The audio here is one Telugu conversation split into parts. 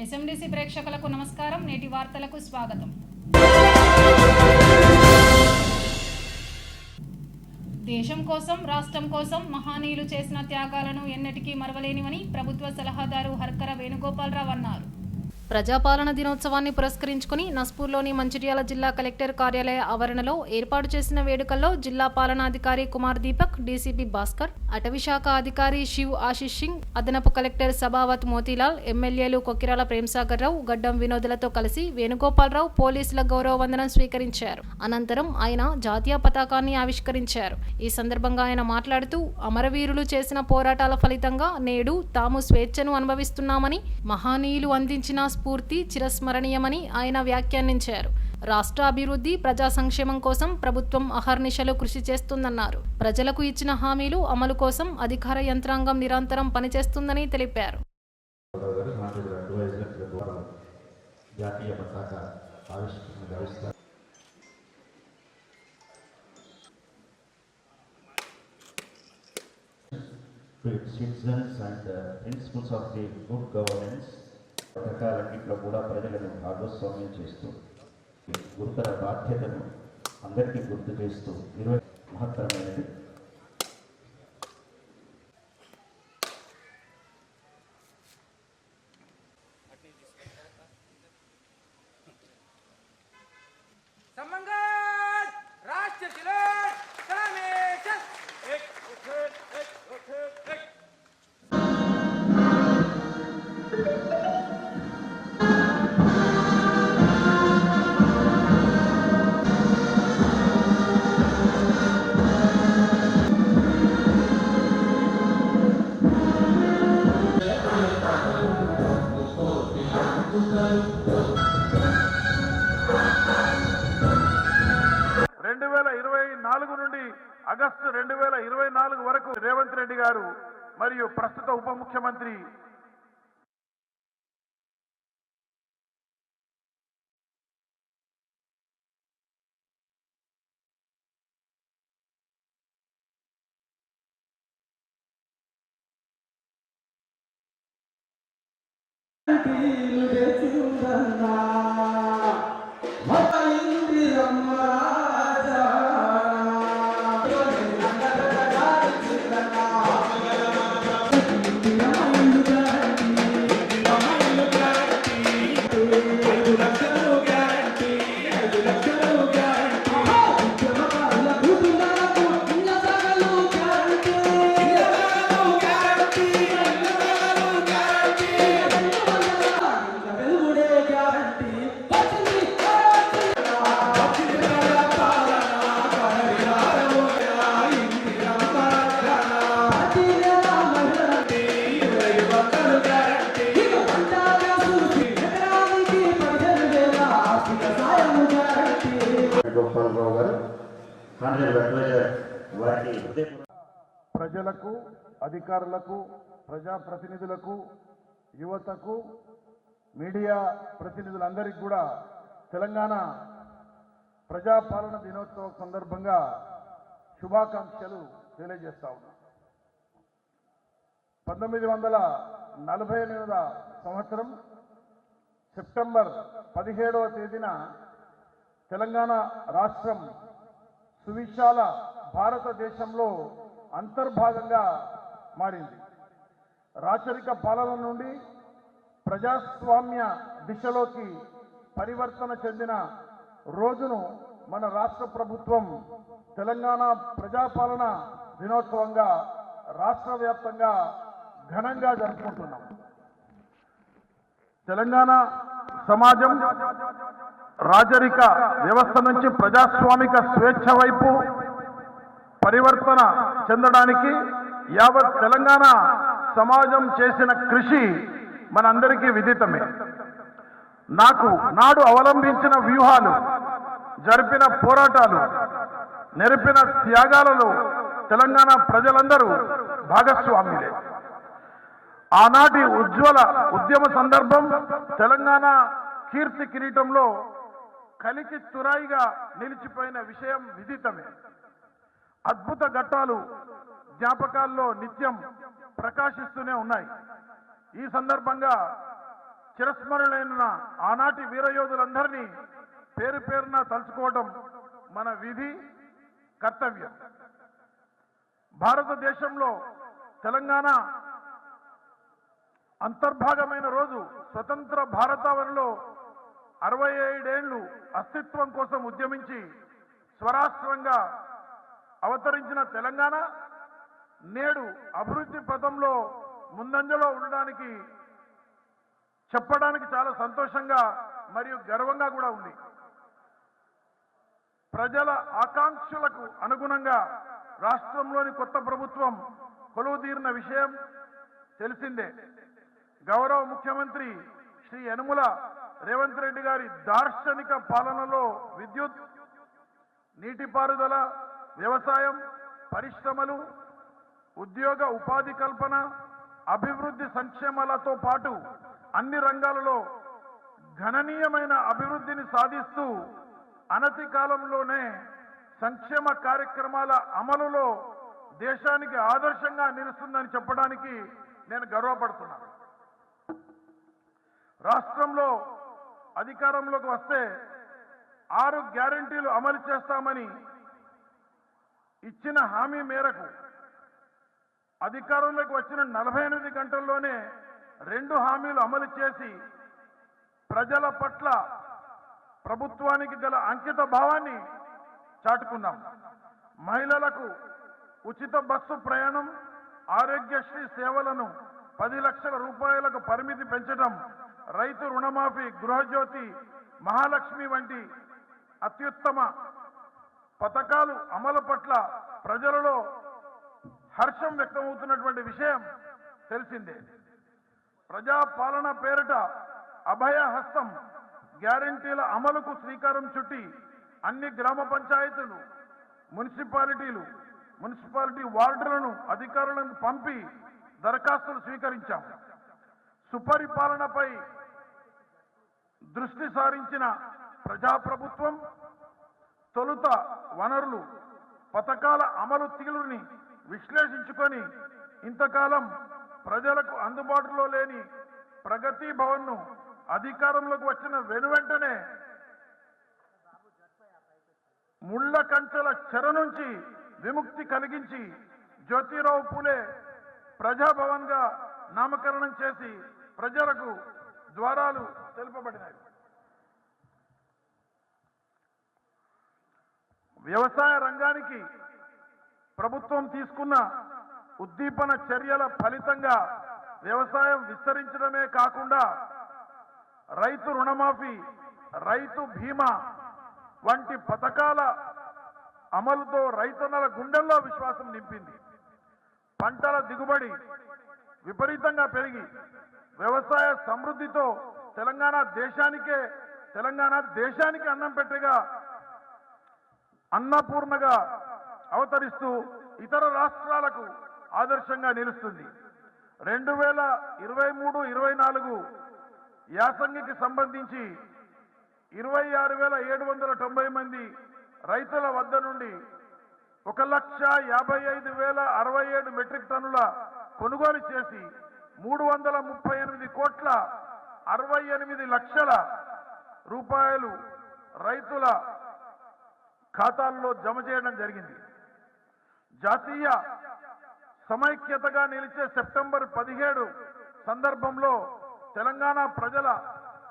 ఎస్ఎండిసి ప్రేక్షకులకు నమస్కారం. నేటి వార్తలకు స్వాగతం. దేశం కోసం, రాష్ట్రం కోసం మహనీయులు చేసిన త్యాగాలను ఎన్నటికీ మరవలేనివని ప్రభుత్వ సలహాదారు హర్కర వేణుగోపాలరావు అన్నారు. ప్రజాపాలన దినోత్సవాన్ని పురస్కరించుకుని నస్పూర్లోని మంచిర్యాల జిల్లా కలెక్టర్ కార్యాలయ ఆవరణలో ఏర్పాటు చేసిన వేడుకల్లో జిల్లా పాలనాధికారి కుమార్ దీపక్, డీసీపీ భాస్కర్, అటవీశాఖ అధికారి శివ్ ఆశిష్ సింగ్, అదనపు కలెక్టర్ సబావత్ మోతీలాల్, ఎమ్మెల్యేలు కొక్కిరాల ప్రేమ్సాగర్ రావు, గడ్డం వినోదులతో కలిసి వేణుగోపాలరావు పోలీసుల గౌరవ వందనం స్వీకరించారు. అనంతరం ఆయన జాతీయ పతాకాన్ని ఆవిష్కరించారు. ఈ సందర్భంగా ఆయన మాట్లాడుతూ అమరవీరులు చేసిన పోరాటాల ఫలితంగా నేడు తాము స్వేచ్ఛను అనుభవిస్తున్నామని, మహనీయులు అందించిన స్ఫూర్తి చిరస్మరణీయమని ఆయన వ్యాఖ్యానించారు. రాష్ట్ర అభివృద్ధి, ప్రజా సంక్షేమం కోసం ప్రభుత్వం అహర్నిశలు కృషి చేస్తుందన్నారు. ప్రజలకు ఇచ్చిన హామీలు అమలు కోసం అధికార యంత్రాంగం నిరంతరం పనిచేస్తుందని తెలిపారు. పథకాలన్నింటిలో కూడా ప్రజలను భాగస్వామ్యం చేస్తూ గురుతర బాధ్యతను అందరికీ గుర్తు చేస్తూ మహత్తరమైనది. నుండి ఆగస్టు 2024 వరకు రేవంత్ రెడ్డి గారు మరియు ప్రస్తుత ఉప ముఖ్యమంత్రి ప్రజలకు, అధికారులకు, ప్రజాప్రతినిధులకు, యువతకు, మీడియా ప్రతినిధులందరికీ కూడా తెలంగాణ ప్రజాపాలన దినోత్సవం సందర్భంగా శుభాకాంక్షలు తెలియజేస్తా ఉన్నాం. 1948 సంవత్సరం సెప్టెంబర్ 17వ తేదీన తెలంగాణ రాష్ట్రం సువిశాల భారతదేశంలో అంతర్భాగంగా మారింది. రాచరిక పాలన నుండి ప్రజాస్వామ్య దిశలోకి పరివర్తన చెందిన రోజును మన రాష్ట్ర ప్రభుత్వం తెలంగాణ ప్రజాపాలన దినోత్సవంగా రాష్ట్ర వ్యాప్తంగా ఘనంగా జరుపుకుంటున్నాం. తెలంగాణ సమాజం రాజరిక వ్యవస్థ నుంచి ప్రజాస్వామిక స్వేచ్ఛ వైపు పరివర్తన చెందడానికి యావత్ తెలంగాణ సమాజం చేసిన కృషి మనందరికీ విదితమే. నాడు అవలంబించిన వ్యూహాలు, జరిపిన పోరాటాలు, నెరపిన త్యాగాలలో తెలంగాణ ప్రజలందరూ భాగస్వాములే. ఆనాటి ఉజ్వల ఉద్యమ సందర్భం తెలంగాణ కీర్తి కిరీటంలో కలికి తురాయిగా నిలిచిపోయిన విషయం విదితమే. అద్భుత ఘట్టాలు జ్ఞాపకాల్లో నిత్యం ప్రకాశిస్తూనే ఉన్నాయి. ఈ సందర్భంగా చిరస్మరణైన ఆనాటి వీరయోధులందరినీ పేరు పేరున తలుచుకోవడం మన విధి, కర్తవ్యం. భారతదేశంలో తెలంగాణ అంతర్భాగమైన రోజు స్వతంత్ర భారతావనిలో 67 ఏళ్లు అస్తిత్వం కోసం ఉద్యమించి స్వరాష్ట్రంగా అవతరించిన తెలంగాణ నేడు అభివృద్ధి పథంలో ముందంజలో ఉండడానికి చెప్పడానికి చాలా సంతోషంగా మరియు గర్వంగా కూడా ఉంది. ప్రజల ఆకాంక్షలకు అనుగుణంగా రాష్ట్రంలోని కొత్త ప్రభుత్వం కొలువుదీరిన విషయం తెలిసిందే. గౌరవ ముఖ్యమంత్రి శ్రీ యనుమల రేవంత్ రెడ్డి గారి దార్శనిక పాలనలో విద్యుత్, నీటిపారుదల, వ్యవసాయం, పరిశ్రమలు, ఉద్యోగ ఉపాధి కల్పన, అభివృద్ధి సంక్షేమాలతో పాటు అన్ని రంగాలలో గణనీయమైన అభివృద్ధిని సాధిస్తూ అనతి కాలంలోనే సంక్షేమ కార్యక్రమాల అమలులో దేశానికి ఆదర్శంగా నిలుస్తుందని చెప్పడానికి నేను గర్వపడుతున్నాను. రాష్ట్రంలో అధికారంలోకి వస్తే 6 గ్యారెంటీలు అమలు చేస్తామని ఇచ్చిన హామీ మేరకు అధికారంలోకి వచ్చిన 48 గంటల్లోనే 2 హామీలు అమలు చేసి ప్రజల పట్ల ప్రభుత్వానికి గల అంకిత భావాన్ని చాటుకున్నాం. మహిళలకు ఉచిత బస్సు ప్రయాణం, ఆరోగ్యశ్రీ సేవలను 10 లక్షల రూపాయలకు పరిమితి పెంచడం, రైతు రుణమాఫీ, గృహజ్యోతి, మహాలక్ష్మి వంటి అత్యుత్తమ పథకాలు అమలు పట్ల ప్రజలలో హర్షం వ్యక్తమవుతున్నటువంటి విషయం తెలిసిందే. ప్రజాపాలన పేరిట అభయ హస్తం గ్యారెంటీల అమలుకు శ్రీకారం చుట్టి అన్ని గ్రామ పంచాయతీలు, మున్సిపాలిటీ వార్డులను అధికారులను పంపి దరఖాస్తులు స్వీకరించాం. సుపరిపాలనపై దృష్టి సారించిన ప్రజాప్రభుత్వం తొలుత వనరులు, పథకాల అమలు తీరుని విశ్లేషించుకొని ఇంతకాలం ప్రజలకు అందుబాటులో లేని ప్రగతి భవన్ను అధికారంలోకి వచ్చిన వెనువెంటనే ముళ్ళ కంచెల చెర నుంచి విముక్తి కలిగించి జ్యోతిరావు పూలే ప్రజాభవన్ గా నామకరణం చేసి ప్రజలకు ద్వారాలు తెలుపబడినాయి. వ్యవసాయ రంగానికి ప్రభుత్వం తీసుకున్న ఉద్దీపన చర్యల ఫలితంగా వ్యవసాయం విస్తరించడమే కాకుండా రైతు రుణమాఫీ, రైతు బీమా వంటి పథకాల అమలుతో రైతన్నల గుండెల్లో విశ్వాసం నింపింది. పంటల దిగుబడి విపరీతంగా పెరిగి వ్యవసాయ సమృద్ధితో తెలంగాణ దేశానికి అన్నం పెట్టగా అన్నపూర్ణగా అవతరిస్తూ ఇతర రాష్ట్రాలకు ఆదర్శంగా నిలుస్తుంది. 2023-24 యాసంగికి సంబంధించి 26,790 మంది రైతుల వద్ద నుండి 1,55,067 మెట్రిక్ టన్నుల కొనుగోలు చేసి 338 కోట్ల 68 లక్షల రూపాయలు రైతుల ఖాతాల్లో జమ చేయడం జరిగింది. జాతీయ సమైక్యతగా నిలిచే సెప్టెంబర్ 17 సందర్భంలో తెలంగాణ ప్రజల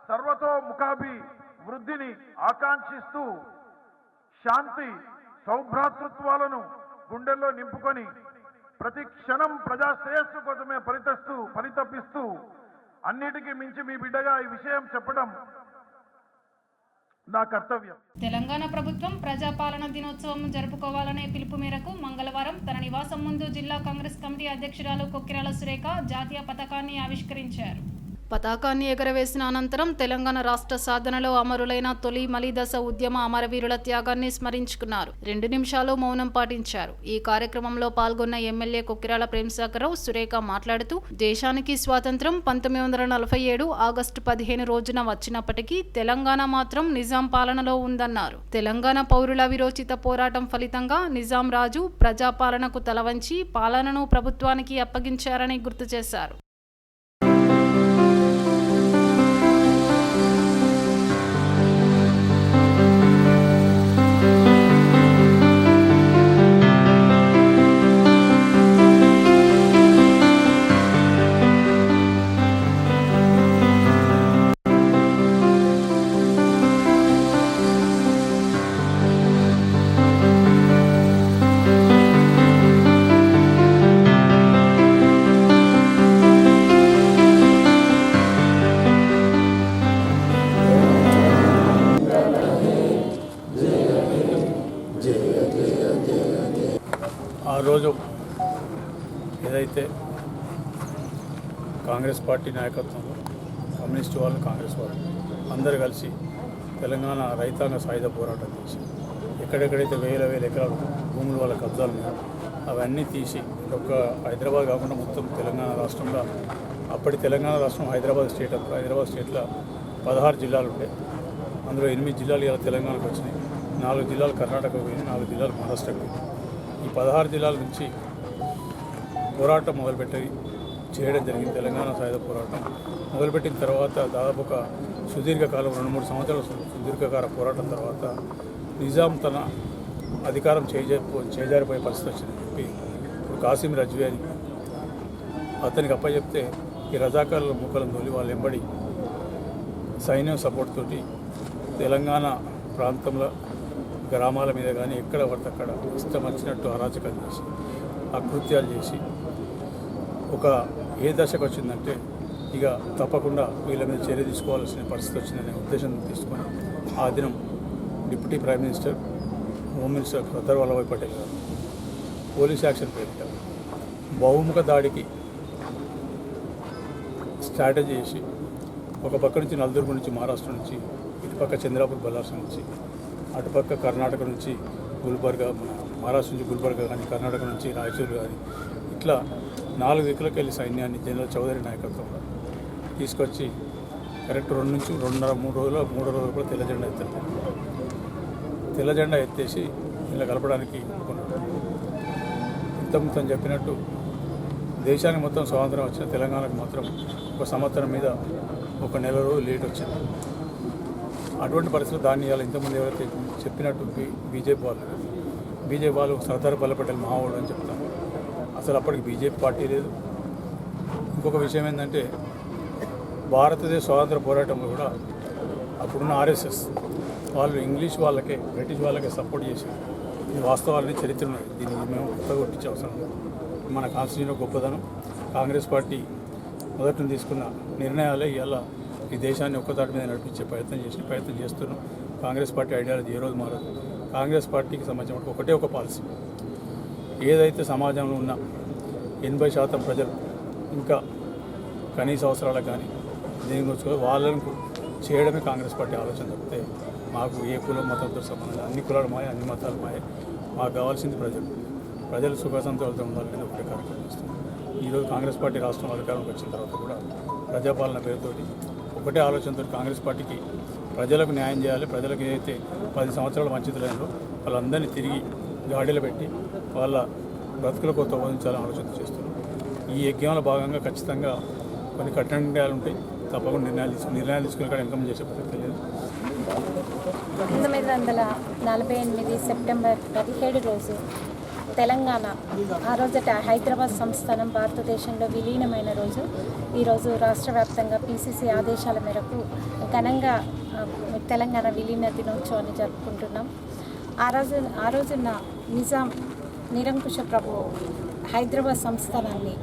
సర్వతోముఖాభి వృద్ధిని ఆకాంక్షిస్తూ శాంతి సౌభ్రాతృత్వాలను గుండెల్లో నింపుకొని ప్రతి క్షణం ప్రజా శ్రేయస్సు కోసమే పరితపిస్తూ అన్నిటికీ మించి మీ బిడ్డగా ఈ విషయం చెప్పడం నా కర్తవ్యం. తెలంగాణ ప్రభుత్వం ప్రజాపాలన దినోత్సవం జరుపుకోవాలనే పిలుపు మేరకు మంగళవారం తన నివాసం ముందు జిల్లా కాంగ్రెస్ కమిటీ అధ్యక్షురాలు కొక్కిరాల సురేఖ జాతీయ పతాకాన్ని ఆవిష్కరించారు. పతాకాన్ని ఎగరవేసిన అనంతరం తెలంగాణ రాష్ట్ర సాధనలో అమరులైన తొలి మలిదశ ఉద్యమ అమరవీరుల త్యాగాన్ని స్మరించుకున్నారు. 2 నిమిషాలు మౌనం పాటించారు. ఈ కార్యక్రమంలో పాల్గొన్న ఎమ్మెల్యే కొక్కిరాల ప్రేమసాగరరావు సురేఖ మాట్లాడుతూ దేశానికి స్వాతంత్రం 1947 ఆగస్టు 15 రోజున వచ్చినప్పటికీ తెలంగాణ మాత్రం నిజాం పాలనలో ఉందన్నారు. తెలంగాణ పౌరుల విరోచిత పోరాటం ఫలితంగా నిజాం రాజు ప్రజాపాలనకు తలవంచి పాలనను ప్రభుత్వానికి అప్పగించారని గుర్తు చేశారు. రోజు ఏదైతే కాంగ్రెస్ పార్టీ నాయకత్వంలో కమ్యూనిస్టు వాళ్ళు, కాంగ్రెస్ వాళ్ళు అందరూ కలిసి తెలంగాణ రైతాంగ సాయుధ పోరాటం చేసి ఎక్కడెక్కడైతే వేల ఎకరాలు భూములు వాళ్ళ కబ్జాలు ఉన్నాయో అవన్నీ తీసి ఒక హైదరాబాద్ కాకుండా మొత్తం తెలంగాణ రాష్ట్రంలో, అప్పటి తెలంగాణ రాష్ట్రం హైదరాబాద్ స్టేట్, హైదరాబాద్ స్టేట్లో 16 జిల్లాలు ఉండే, అందులో 8 జిల్లాలు ఇలా తెలంగాణకు వచ్చినాయి, 4 జిల్లాలు కర్ణాటకకు పోయినాయి, 4 జిల్లాలు మహారాష్ట్రకు పోయినాయి. ఈ 16 జిల్లాల నుంచి పోరాటం మొదలుపెట్టి చేయడం జరిగింది. తెలంగాణ సాయుధ పోరాటం మొదలుపెట్టిన తర్వాత దాదాపు ఒక సుదీర్ఘకాలం 2-3 సంవత్సరాల సుదీర్ఘకాల పోరాటం తర్వాత నిజాం తన అధికారం చేజారిపోయే పరిస్థితి వచ్చిందని చెప్పి ఇప్పుడు కాసిం రజ్వీ అని అతనికి అప్పచెప్తే ఈ రజాకారుల మూకలను తోలి వాళ్ళు వెంబడి సైన్యం సపోర్ట్ తోటి తెలంగాణ ప్రాంతంలో గ్రామాల మీద కానీ ఎక్కడ పడితే అక్కడ ఇష్టం వచ్చినట్టు అరాచకాలు చేసి అకృత్యాలు చేసి ఒక ఏ దశకు వచ్చిందంటే ఇక తప్పకుండా వీళ్ళ మీద చర్య తీసుకోవాల్సిన పరిస్థితి వచ్చిందనే ఉద్దేశం తీసుకొని ఆ దినం deputy prime minister, home minister Sardar Vallabhbhai Patel గారు పోలీస్ యాక్షన్ పేరిట బహుముఖ దాడికి స్ట్రాటజీ చేసి ఒక పక్క నుంచి నల్దుర్గ నుంచి, మహారాష్ట్ర నుంచి, ఇటుపక్క చంద్రాపూర్ బల్లార్స నుంచి, అటుపక్క కర్ణాటక నుంచి గుల్బర్గా, మహారాష్ట్ర నుంచి గుల్బర్గా కానీ, కర్ణాటక నుంచి రాయచూరు కానీ, ఇట్లా 4 దిక్కులకు వెళ్ళి సైన్యాన్ని జనరల్ చౌదరి నాయకత్వంలో తీసుకొచ్చి కరెక్ట్ 2 నుంచి 2.5-3 రోజులు, 3 రోజులు కూడా తెల్ల జెండా ఎత్తారు. తెల్ల జెండా ఎత్తేసి ఇలా కలపడానికి అనుకున్నాడు. ఇంతకుముందు తను చెప్పినట్టు దేశానికి మొత్తం స్వాతంత్రం వచ్చిన తెలంగాణకు మాత్రం 1 సంవత్సరం మీద 1 నెల రోజులు లేట్ వచ్చింది. అటువంటి పరిస్థితులు దాన్ని ఇవాళ ఇంతకుముందు ఎవరైతే చెప్పినట్టు బీజేపీ వాళ్ళు సర్దార్ వల్లభాయ్ పటేల్ మావోడు అని చెప్తాను. అసలు అప్పటికి బీజేపీ పార్టీ లేదు. ఇంకొక విషయం ఏంటంటే భారతదేశ స్వాతంత్ర పోరాటంలో కూడా అప్పుడున్న ఆర్ఎస్ఎస్ వాళ్ళు ఇంగ్లీష్ వాళ్ళకే, బ్రిటిష్ వాళ్ళకే సపోర్ట్ చేసి ఈ వాస్తవాలని చరిత్ర ఉన్నాయి. దీన్ని మేము కొత్తగా కొట్టించే అవసరం లేదు. మన కాన్స్టిట్యూషన్ గొప్పదనం, కాంగ్రెస్ పార్టీ మొదటి తీసుకున్న నిర్ణయాలే ఇవాళ ఈ దేశాన్ని ఒక్కతాటి మీద నడిపించే ప్రయత్నం చేస్తున్నాం. కాంగ్రెస్ పార్టీ ఐడియాలజీ ఏ రోజు మారదు. కాంగ్రెస్ పార్టీకి సంబంధించిన ఒకటే ఒక పాలసీ, ఏదైతే సమాజంలో ఉన్న 80% ప్రజలు ఇంకా కనీస అవసరాలకు కానీ దేనికి వచ్చుకో వాళ్ళకు చేయడమే కాంగ్రెస్ పార్టీ ఆలోచన తప్పితే మాకు ఏ కులం మతంతో సంబంధం, అన్ని కులాలు మాయ, అన్ని మతాలు మాయ. మాకు కావాల్సింది ప్రజలు సుఖ సంతోషాలతో ఉండాలని ఒకటే కార్యక్రమం చేస్తాం. ఈరోజు కాంగ్రెస్ పార్టీ రాష్ట్రంలో అధికారంలోకి వచ్చిన తర్వాత కూడా ప్రజాపాలన పేరుతోటి ఒకటే ఆలోచనతో కాంగ్రెస్ పార్టీకి ప్రజలకు న్యాయం చేయాలి, ప్రజలకు ఏదైతే 10 సంవత్సరాల మంచితులైనో వాళ్ళందరినీ తిరిగి గాడిలో పెట్టి వాళ్ళ బ్రతుకులకు తొలగించాలని ఆలోచన చేస్తున్నాం. ఈ యజ్ఞంలో భాగంగా ఖచ్చితంగా కొన్ని కఠిన నిర్ణయాలు ఉంటాయి. తప్పకుండా నిర్ణయాలు తీసుకుని ఇక్కడ ఇన్కమ్ చేసే ప్రసక్తి లేదు. 1948 సెప్టెంబర్ 17 రోజు తెలంగాణ ఆ రోజట హైదరాబాద్ సంస్థానం భారతదేశంలో విలీనమైన రోజు. ఈరోజు రాష్ట్ర వ్యాప్తంగా PCC ఆదేశాల మేరకు ఘనంగా తెలంగాణ విలీన దినోత్సవాన్ని జరుపుకుంటున్నాం. ఆ రోజున నిజాం నిరంకుశ ప్రభువు హైదరాబాద్ సంస్థానాన్ని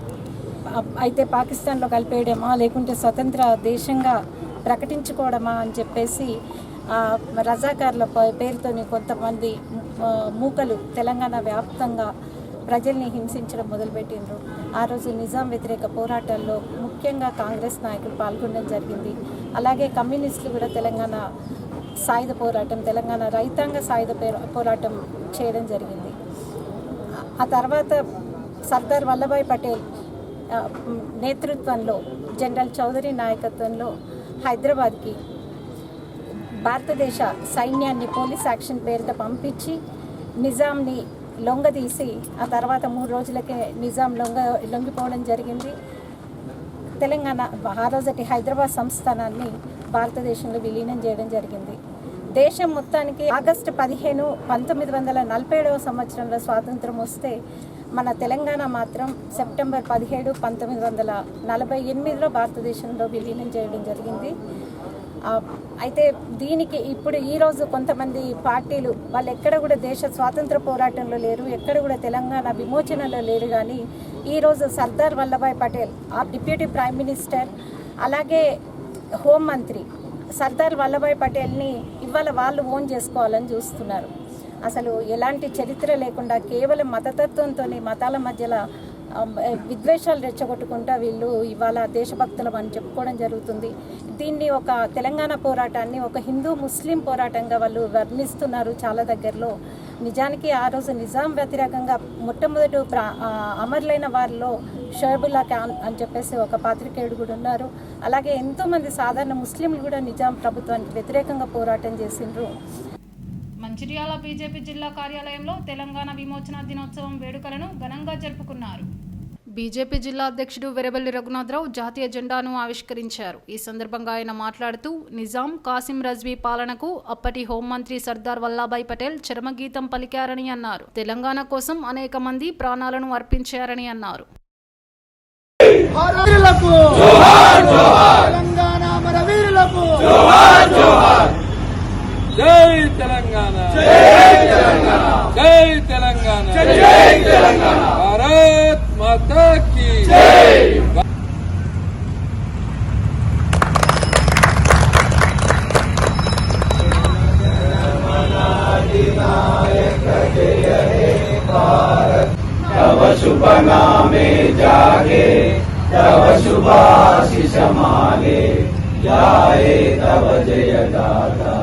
అయితే పాకిస్తాన్లో కలిపేయడమా లేకుంటే స్వతంత్ర దేశంగా ప్రకటించుకోవడమా అని చెప్పేసి రజాకార్ల పేరుతోని కొంతమంది మూకలు తెలంగాణ వ్యాప్తంగా ప్రజల్ని హింసించడం మొదలుపెట్టిండ్రు. ఆ రోజు నిజాం వ్యతిరేక పోరాటాల్లో ముఖ్యంగా కాంగ్రెస్ నాయకులు పాల్గొనడం జరిగింది. అలాగే కమ్యూనిస్టులు కూడా తెలంగాణ సాయుధ పోరాటం, తెలంగాణ రైతాంగ సాయుధ పోరాటం చేయడం జరిగింది. ఆ తర్వాత సర్దార్ వల్లభాయ్ పటేల్ నేతృత్వంలో, జనరల్ చౌదరి నాయకత్వంలో హైదరాబాద్కి భారతదేశ సైన్యాన్ని పోలీస్ యాక్షన్ పేరుతో పంపించి నిజాంని లొంగదీసి ఆ తర్వాత 3 రోజులకే నిజాం లొంగిపోవడం జరిగింది. తెలంగాణ ఆ రోజటి హైదరాబాద్ సంస్థానాన్ని భారతదేశంలో విలీనం చేయడం జరిగింది. దేశం మొత్తానికి ఆగస్టు 15, 1947 సంవత్సరంలో స్వాతంత్రం వస్తే మన తెలంగాణ మాత్రం సెప్టెంబర్ 17, 1948లో భారతదేశంలో విలీనం చేయడం జరిగింది. అయితే దీనికి ఇప్పుడు ఈరోజు కొంతమంది పార్టీలు వాళ్ళు ఎక్కడ కూడా దేశ స్వాతంత్ర పోరాటంలో లేరు, ఎక్కడ కూడా తెలంగాణ విమోచనలో లేరు. కానీ ఈరోజు సర్దార్ వల్లభాయ్ పటేల్ ఆ డిప్యూటీ ప్రైమ్ మినిస్టర్ అలాగే హోంమంత్రి సర్దార్ వల్లభాయ్ పటేల్ని ఇవాళ వాళ్ళు ఓన్ చేసుకోవాలని చూస్తున్నారు. అసలు ఎలాంటి చరిత్ర లేకుండా కేవలం మతతత్వంతో మతాల మధ్యలో విద్వేషాలు రెచ్చగొట్టుకుంటా వీళ్ళు ఇవాళ దేశభక్తులం అని చెప్పుకోవడం జరుగుతుంది. దీన్ని ఒక తెలంగాణ పోరాటాన్ని ఒక హిందూ ముస్లిం పోరాటంగా వాళ్ళు వర్ణిస్తున్నారు చాలా దగ్గరలో. నిజానికి ఆ రోజు నిజాం వ్యతిరేకంగా మొట్టమొదటి అమరులైన వారిలో షోయబుల్లా ఖాన్ అని చెప్పేసి ఒక పాత్రికేయుడు కూడా ఉన్నారు. అలాగే ఎంతోమంది సాధారణ ముస్లింలు కూడా నిజాం ప్రభుత్వానికి వ్యతిరేకంగా పోరాటం చేసిండ్రు. మంచిర్యాల బీజేపీ జిల్లా కార్యాలయంలో తెలంగాణ విమోచన దినోత్సవం వేడుకలను ఘనంగా జరుపుకున్నారు. బీజేపీ జిల్లా అధ్యక్షుడు వెరబెల్లి రఘునాథరావు జాతీయ జెండాను ఆవిష్కరించారు. ఈ సందర్భంగా ఆయన మాట్లాడుతూ నిజాం కాసిం రజ్వీ పాలనకు అప్పటి హోంమంత్రి సర్దార్ వల్లభాయ్ పటేల్ చరమగీతం పలికారని అన్నారు. తెలంగాణ కోసం అనేక మంది ప్రాణాలను అర్పించారని అన్నారు. జై తెలంగాణ, జై తెలంగాణ, జై తెలంగాణ, జై తెలంగాణ, భారత్ మాతా కీ జై. तव शुभ नामे जागे, तव शुभाशिष मागे, जाए तव जय गाथा,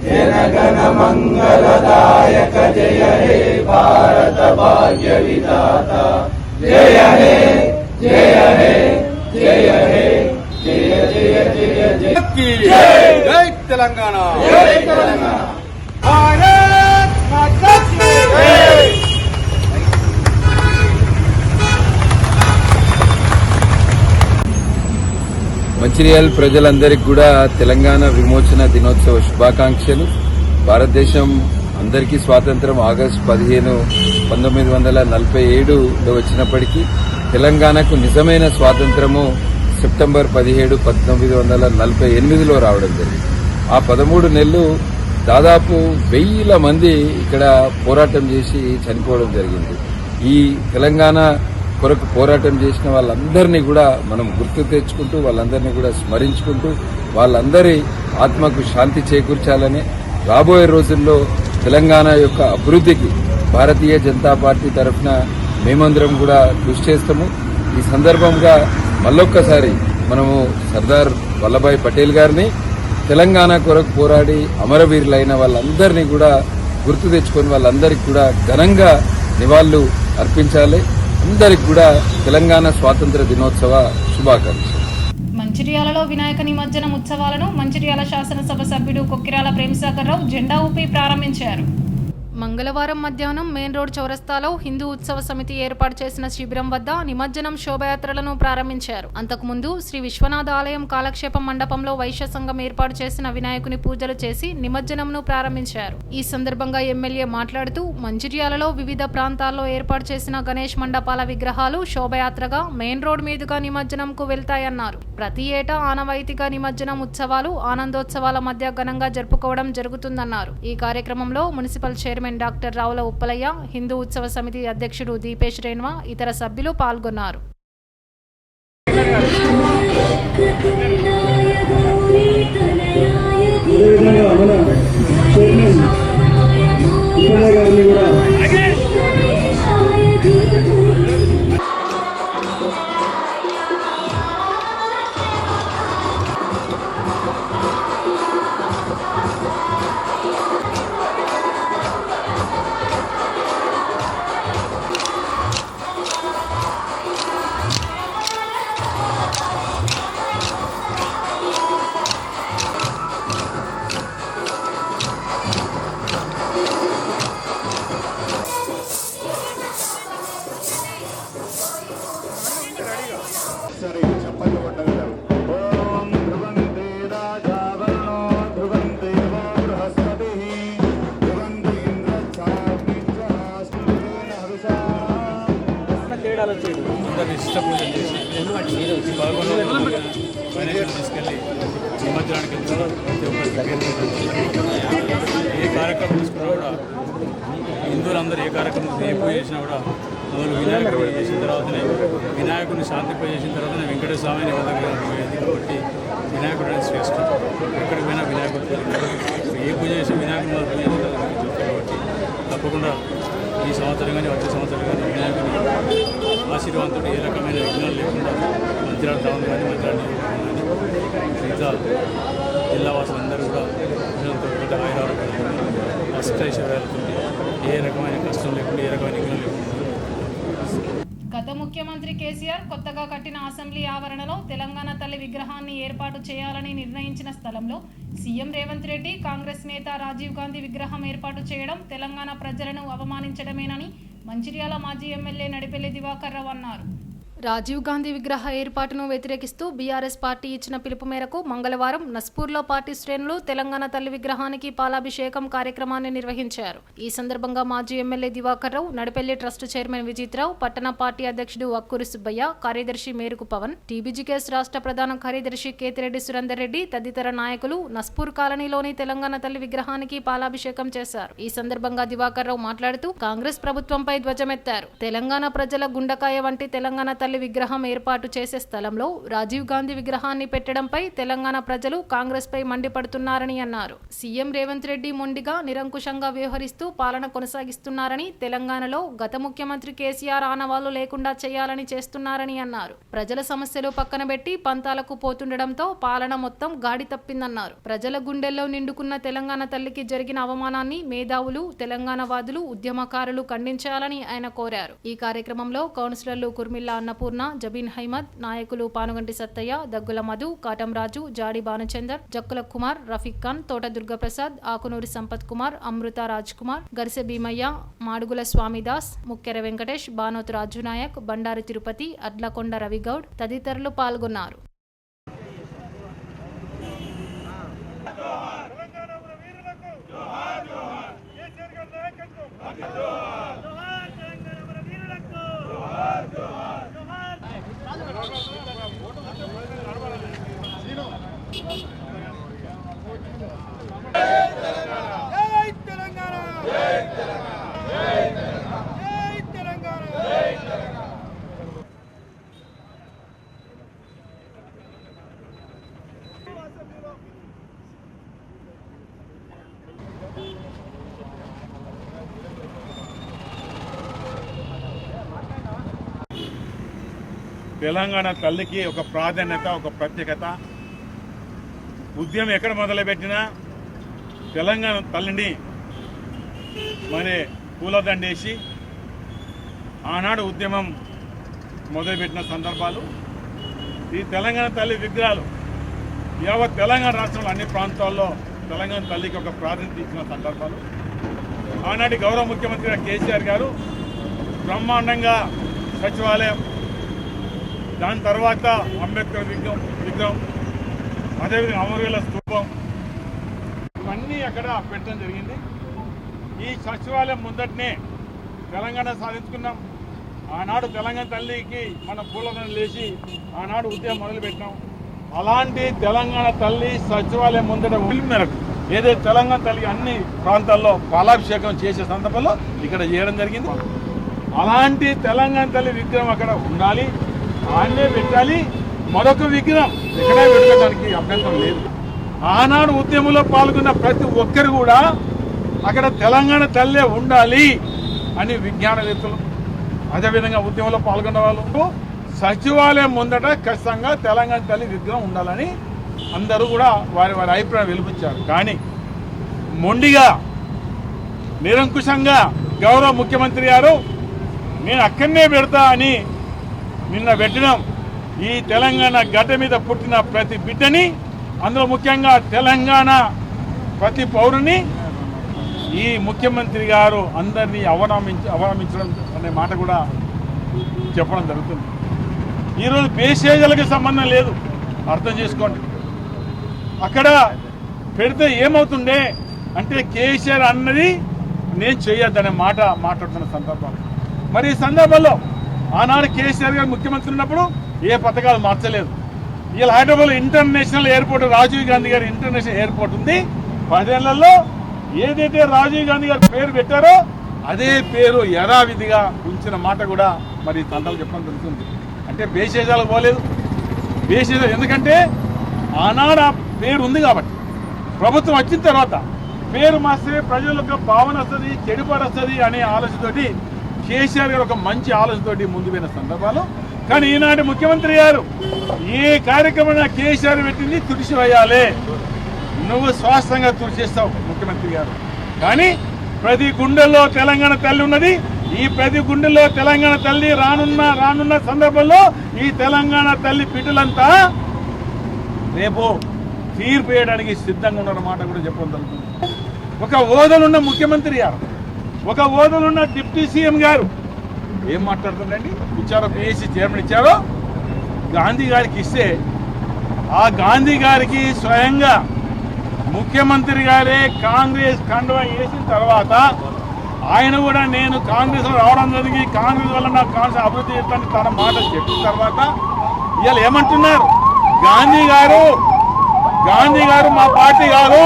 जनगण मंगलदायक जय हे भारत भाग्य विधाता, जय हे जय हे जय हे जय जय जय जय జై తెలంగాణ, जय तेलंगाना, భారత్ మాతా కీ జై. మంచిర్యాల ప్రజలందరికీ కూడా తెలంగాణ విమోచన దినోత్సవ శుభాకాంక్షలు. భారతదేశం అందరికీ స్వాతంత్రం ఆగస్టు 15, 1947లో వచ్చినప్పటికీ తెలంగాణకు నిజమైన స్వాతంత్రము సెప్టెంబర్ 17, 1948లో రావడం జరిగింది. ఆ 13 నెలలు దాదాపు 1000 మంది ఇక్కడ పోరాటం చేసి చనిపోవడం జరిగింది. ఈ తెలంగాణ కొరకు పోరాటం చేసిన వాళ్ళందరినీ కూడా మనం గుర్తు తెచ్చుకుంటూ వాళ్ళందరినీ కూడా స్మరించుకుంటూ వాళ్ళందరి ఆత్మకు శాంతి చేకూర్చాలని రాబోయే రోజుల్లో తెలంగాణ యొక్క అభివృద్ధికి భారతీయ జనతా పార్టీ తరఫున మేమందరం కూడా కృషి చేస్తాము. ఈ సందర్భంగా మళ్ళొక్కసారి మనము సర్దార్ వల్లభాయ్ పటేల్ గారిని తెలంగాణ కొరకు పోరాడి అమరవీరులైన వాళ్ళందరినీ కూడా గుర్తు తెచ్చుకొని వాళ్ళందరికీ కూడా ఘనంగా నివాళులు అర్పించాలి. అందరికి కూడా తెలంగాణ స్వాతంత్ర దినోత్సవ శుభాకాంక్షలు. మంచిర్యాలలో వినాయక నిమజ్జనం ఉత్సవాలను మంచిర్యాల శాసనసభ సభ్యుడు కొక్కిరాల ప్రేమసాగర్ రావు జెండా ఊపి ప్రారంభించారు. మంగళవారం మధ్యాహ్నం మెయిన్ రోడ్ చౌరస్తాలో హిందూ ఉత్సవ సమితి ఏర్పాటు చేసిన శిబిరం వద్ద నిమజ్జనం శోభయాత్రలను ప్రారంభించారు. అంతకుముందు శ్రీ విశ్వనాథ ఆలయం కాలక్షేపం మండపంలో వైశ్య సంఘం ఏర్పాటు చేసిన వినాయకుని పూజలు చేసి నిమజ్జనంను ప్రారంభించారు. ఈ సందర్భంగా ఎమ్మెల్యే మాట్లాడుతూ మంచిర్యాలలో వివిధ ప్రాంతాల్లో ఏర్పాటు చేసిన గణేష్ మండపాల విగ్రహాలు శోభయాత్రగా మెయిన్ రోడ్ మీదుగా నిమజ్జనంకు వెళ్తాయన్నారు. ప్రతి ఏటా ఆనవాయితీగా నిమజ్జనం ఉత్సవాలు ఆనందోత్సవాల మధ్య ఘనంగా జరుపుకోవడం జరుగుతుందన్నారు. ఈ కార్యక్రమంలో municipal chairman doctor Ravula Uppalaiah, Hindu ఉత్సవ సమితి అధ్యక్షుడు దీపేష్ రేణ్వా, ఇతర సభ్యులు పాల్గొన్నారు. ఇష్ట పూజలు చేసి తీసుకెళ్ళి నిమజ్జనానికి వెళ్తున్నారు. ఏ కార్యక్రమం తీసుకున్నా కూడా హిందువులందరూ ఏ కార్యక్రమం ఏ పూజ చేసినా కూడా మొదలు వినాయకుడు పూజ చేసిన తర్వాతనే వినాయకుడిని శాంతి పూజ చేసిన తర్వాతనే వెంకటేశ్వర స్వామిని పోయేది. కాబట్టి వినాయకుడు అనేది శ్రేష్టం. ఎక్కడికి పోయినా వినాయకుడు ఏ పూజ చేసి వినాయకుడు పూజ చేసిన కాబట్టి తప్పకుండా ఈ సంవత్సరం కానీ వచ్చే సంవత్సరం కానీ వినాయకుని ఆశీర్వాదంతో ఏ రకమైన విఘ్నాలు లేకుండా మంచిర్యాల టౌన్ కానీ మంచిర్యాల నియోజకవర్గం కానీ మిగతా జిల్లా వాసులందరూ కూడా విజయంతో ఆయురారోగ్యాలతో అష్టైశ్వర్యాలతో ఏ రకమైన కష్టం లేకుండా ఏ రకమైన విఘ్నం లేకుండా గత ముఖ్యమంత్రి కేసీఆర్ కొత్తగా కట్టిన అసెంబ్లీ ఆవరణలో తెలంగాణ తల్లి విగ్రహాన్ని ఏర్పాటు చేయాలని నిర్ణయించిన స్థలంలో సీఎం రేవంత్ రెడ్డి కాంగ్రెస్ నేత రాజీవ్ గాంధీ విగ్రహం ఏర్పాటు చేయడం తెలంగాణ ప్రజలను అవమానించడమేనని మంచిర్యాల మాజీ ఎమ్మెల్యే నడిపెల్లి దివాకర్ రావు అన్నారు. రాజీవ్ గాంధీ విగ్రహ ఏర్పాటును వ్యతిరేకిస్తూ బీఆర్ఎస్ పార్టీ ఇచ్చిన పిలుపు మేరకు మంగళవారం నస్పూర్లో పార్టీ శ్రేణులు తెలంగాణ తల్లి విగ్రహానికి పాలాభిషేకం కార్యక్రమాన్ని నిర్వహించారు. ఈ సందర్భంగా మాజీ ఎమ్మెల్యే దివాకర్ రావు, నడిపెల్లి ట్రస్ట్ చైర్మన్ విజిత్ రావు, పట్టణ పార్టీ అధ్యక్షుడు అక్కూరి సుబ్బయ్య, కార్యదర్శి మేరుకు పవన్, టీబీజీకేఎస్ రాష్ట్ర ప్రధాన కార్యదర్శి కేతిరెడ్డి సురేందర్ రెడ్డి తదితర నాయకులు నస్పూర్ కాలనీలోని తెలంగాణ తల్లి విగ్రహానికి పాలాభిషేకం చేశారు. ఈ సందర్భంగా దివాకర్ రావు మాట్లాడుతూ కాంగ్రెస్ ప్రభుత్వంపై ధ్వజమెత్తారు. తెలంగాణ ప్రజల గుండకాయ వంటి తెలంగాణ తల్లి విగ్రహం ఏర్పాటు చేసే స్థలంలో రాజీవ్ గాంధీ విగ్రహాన్ని పెట్టడంపై తెలంగాణ ప్రజలు కాంగ్రెస్ పై మండిపడుతున్నారని అన్నారు. సీఎం రేవంత్ రెడ్డి మొండిగా నిరంకుశంగా వ్యవహరిస్తూ పాలన కొనసాగిస్తున్నారని, తెలంగాణలో గత ముఖ్యమంత్రి కేసీఆర్ ఆనవాళ్లు లేకుండా చేయాలని చేస్తున్నారని అన్నారు. ప్రజల సమస్యలు పక్కన పెట్టి పంతాలకు పోతుండడంతో పాలన మొత్తం గాడి తప్పిందన్నారు. ప్రజల గుండెల్లో నిండుకున్న తెలంగాణ తల్లికి జరిగిన అవమానాన్ని మేధావులు, తెలంగాణవాదులు, ఉద్యమకారులు ఖండించాలని ఆయన కోరారు. ఈ కార్యక్రమంలో కౌన్సిలర్లు కుర్మిల్లా అన్నపూర్ణ, జబీన్ హైమద్, నాయకులు పానుగంటి సత్తయ్య, దగ్గుల మధు, కాటం రాజు, జాడి భానుచందర్, జక్కుల కుమార్, రఫీక్ ఖాన్, తోట దుర్గప్రసాద్, ఆకునూరి సంపత్ కుమార్, అమృత రాజ్ కుమార్, గరిసె భీమయ్య, మాడుగుల స్వామిదాస్, ముక్కెర వెంకటేష్, బానోతు రాజునాయక్, బండారి తిరుపతి, అడ్లకొండ రవిగౌడ్ తదితరులు పాల్గొన్నారు. తెలంగాణ తల్లికి ఒక ప్రాధాన్యత, ఒక ప్రత్యేకత. ఉద్యమం ఎక్కడ మొదలుపెట్టినా తెలంగాణ తల్లిని మరి పూలదండేసి ఆనాడు ఉద్యమం మొదలుపెట్టిన సందర్భాలు. ఈ తెలంగాణ తల్లి విగ్రహాలు యావత్ తెలంగాణ రాష్ట్రంలో అన్ని ప్రాంతాల్లో తెలంగాణ తల్లికి ఒక ప్రాధాన్యత ఇచ్చిన సందర్భాలు. ఆనాటి గౌరవ ముఖ్యమంత్రి కేసీఆర్ గారు బ్రహ్మాండంగా సచివాలయం, దాని తర్వాత అంబేద్కర్ విగ్రహం, అదేవిధంగా అమరవీరుల స్తూపం, ఇవన్నీ అక్కడ పెట్టడం జరిగింది. ఈ సచివాలయం ముందటనే తెలంగాణ సాధించుకున్నాం. ఆనాడు తెలంగాణ తల్లికి మనం పూలదండలు వేసి ఆనాడు ఉద్యమం మొదలుపెట్టినాం. అలాంటి తెలంగాణ తల్లి సచివాలయం ముందట మేరకు ఏదైతే తెలంగాణ తల్లికి అన్ని ప్రాంతాల్లో పాలాభిషేకం చేసే సందర్భంలో ఇక్కడ చేయడం జరిగింది. అలాంటి తెలంగాణ తల్లి విగ్రహం అక్కడ ఉండాలి, ఆన్నే పెట్టాలి. మరొక విగ్రహం ఎక్కడా పెట్టడానికి అభ్యంతరం లేదు. ఆనాడు ఉద్యమంలో పాల్గొన్న ప్రతి ఒక్కరు కూడా అక్కడ తెలంగాణ తల్లే ఉండాలి అని విజ్ఞానవేత్తలు, అదేవిధంగా ఉద్యమంలో పాల్గొన్న వాళ్ళు సచివాలయం ముందట ఖచ్చితంగా తెలంగాణ తల్లి విగ్రహం ఉండాలని అందరూ కూడా వారి వారి అభిప్రాయం వెలిపించారు. కానీ మొండిగా నిరంకుశంగా గౌరవ ముఖ్యమంత్రి గారు నేను అక్కడనే పెడతా అని నిన్న పెట్టడం ఈ తెలంగాణ గడ్డ మీద పుట్టిన ప్రతి బిడ్డని, అందులో ముఖ్యంగా తెలంగాణ ప్రతి పౌరుని ఈ ముఖ్యమంత్రి గారు అందరినీ అవమానించడం అనే మాట కూడా చెప్పడం జరుగుతుంది. ఈరోజు పేషేజలకు సంబంధం లేదు, అర్థం చేసుకోండి. అక్కడ పెడితే ఏమవుతుండే అంటే కేసీఆర్ అన్నది నేను చేయొద్దనే మాట మాట్లాడుతున్న సందర్భం. మరి ఈ సందర్భంలో ఆనాడు కేసీఆర్ గారు ముఖ్యమంత్రి ఉన్నప్పుడు ఏ పథకాలు మార్చలేదు. ఇలా హైదరాబాద్లో ఇంటర్నేషనల్ ఎయిర్పోర్ట్, రాజీవ్ గాంధీ గారి ఇంటర్నేషనల్ ఎయిర్పోర్ట్ ఉంది. 10 ఏళ్లలో ఏదైతే రాజీవ్ గాంధీ గారు పేరు పెట్టారో అదే పేరు యథావిధిగా ఉంచిన మాట కూడా మరి తండ్రులు చెప్పడం జరుగుతుంది. అంటే బేషేజాలకు పోలేదు. బేషేజాలు ఎందుకంటే ఆనాడు ఆ పేరు ఉంది కాబట్టి ప్రభుత్వం వచ్చిన తర్వాత పేరు మాస్తే ప్రజలకు భావన వస్తుంది, చెడుపడి వస్తుంది అనే ఆలోచనతోటి కేసీఆర్ గారు ఒక మంచి ఆలోచనతోటి ముందు పోయిన సందర్భాలు. కానీ ఈనాటి ముఖ్యమంత్రి గారు ఏ కార్యక్రమం కేసీఆర్ పెట్టింది తుడిచివేయాలి, నువ్వు స్వాస్థంగా తుడిచేస్తావు ముఖ్యమంత్రి గారు. కానీ ప్రతి గుండెల్లో తెలంగాణ తల్లి ఉన్నది. ఈ ప్రతి గుండెల్లో తెలంగాణ తల్లి రానున్న సందర్భంలో ఈ తెలంగాణ తల్లి బిడ్డలంతా రేపు తీర్పు వేయడానికి సిద్ధంగా ఉన్నారన్నమాట కూడా చెప్పడం జరుగుతుంది. ఒక హోదాలున్న ముఖ్యమంత్రి గారు, ఒక హోదాలున్న డిప్యూటీ సీఎం గారు ఏం మాట్లాడుతుందండి? ఇచ్చారో పిఎస్సి చైర్మన్ ఇచ్చారో గాంధీ గారికి ఇస్తే ఆ గాంధీ గారికి స్వయంగా ముఖ్యమంత్రి గారే కాంగ్రెస్ కండువా వేసిన తర్వాత ఆయన కూడా నేను కాంగ్రెస్లో రావడం జరిగి కాంగ్రెస్ వల్ల నాకు కాంగ్రెస్ అభివృద్ధి చేస్తానని తన మాట చెప్పిన తర్వాత ఇవాళ ఏమంటున్నారు? గాంధీ గారు మా పార్టీ కాదు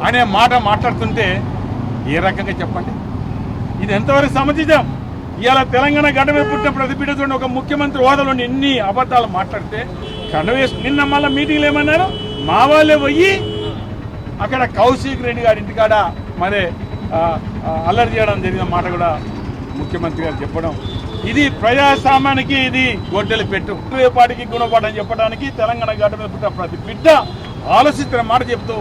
అనే మాట మాట్లాడుతుంటే ఏ రకంగా చెప్పండి? ఇది ఎంతవరకు సముచితం? ఇవాళ తెలంగాణ గడ్డ మీద పుట్టిన ప్రతి బిడ్డతో ఒక ముఖ్యమంత్రి హోదాలో ఎన్ని అబద్ధాలు మాట్లాడితే కండవేసి నిన్న మళ్ళీ మీటింగ్లు ఏమన్నారు? మా వాళ్ళే పోయి అక్కడ కౌశిక్ రెడ్డి గారి ఇంటికాడ మరి అల్లరి చేయడం జరిగిన మాట కూడా ముఖ్యమంత్రి గారు చెప్పడం, ఇది ప్రజాస్వామ్యానికి ఇది గొడ్డలి పెట్టు, పాటికి గుణపాఠం అని చెప్పడానికి తెలంగాణ గడ్డ మీద పుట్టిన ప్రతి బిడ్డ ఆలోచిస్తున్న మాట చెప్తూ.